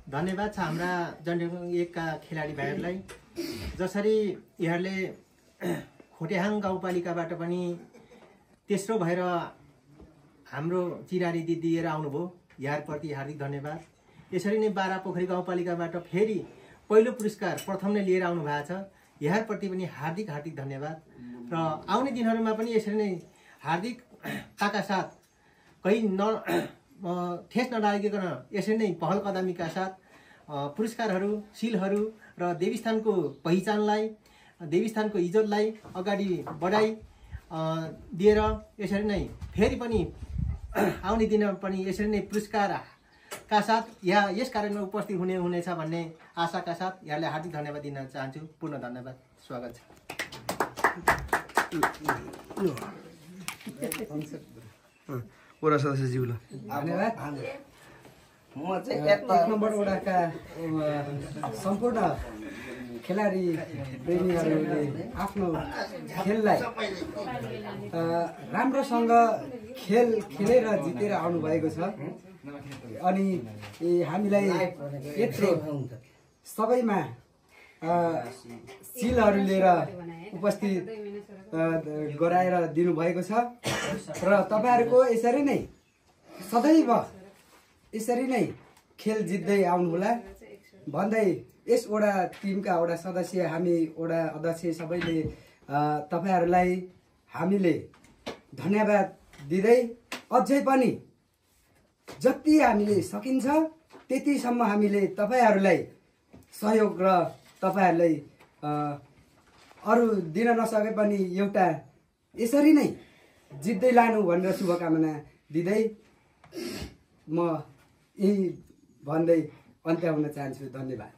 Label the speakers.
Speaker 1: धन्यवाद छ हाम्रा जनरेसन 1 का खेलाडी भाइहरूलाई जसरी यहाँले खोटेहाङ गाउँपालिकाबाट पनि तेस्रो भएर हाम्रो चिरारी दिदी दिएर आउनुभयो यहाँप्रति हार्दिक धन्यवाद। यसरी नै बारापोखरी गाउँपालिकाबाट फेरि पहिलो पुरस्कार प्रथम नै लिएर आउनु भएको छ यहाँप्रति पनि हार्दिक हार्दिक धन्यवाद। र आउने दिनहरूमा पनि यसरी नै हार्दिकताका साथ कहीँ ठेस नलागिकन यसरी नै पहल कदमीका साथ पुरस्कारहरू सिलहरू र देवीस्थानको पहिचानलाई देवीस्थानको इज्जतलाई अगाडि बढाइ दिएर यसरी नै फेरि पनि आउने दिनमा पनि यसरी नै पुरस्कारका साथ यहाँ यस कार्यक्रममा उपस्थित हुनेछ भन्ने आशाका साथ यहाँलाई हार्दिक धन्यवाद दिन चाहन्छु। पूर्ण धन्यवाद, स्वागत छ।
Speaker 2: ओरा सदस्यज्यूलाई
Speaker 3: धन्यवाद। म चाहिँ 1 नम्बर वडाका सम्पूर्ण खेलाडी प्रेमीहरूले आफ्नो खेललाई राम्रोसँग खेलेर जितेर आउनुभएको छ अनि हामीलाई यत्रो सबैमा सिलहरू लिएर उपस्थित गराएर दिनुभएको छ र तपाईहरुको यसरी नै सदैव यसरी नै खेल जित्दै आउनुहोला भन्दै यस वडा टिमका वडा सदस्य हामी वडा अध्यक्ष सबैले तपाईहरुलाई हामीले धन्यवाद दिँदै अझै पनि जति हामीले सकिन्छ त्यतिसम्म हामीले तपाईहरुलाई सहयोग र तपाईहरुलाई अरु दिन नसके पनि एउटा यसरी नै जित्दै लानु भनेर शुभकामना दिँदै म यही भन्दै अन्त्य हुन चाहन्छु। धन्यवाद।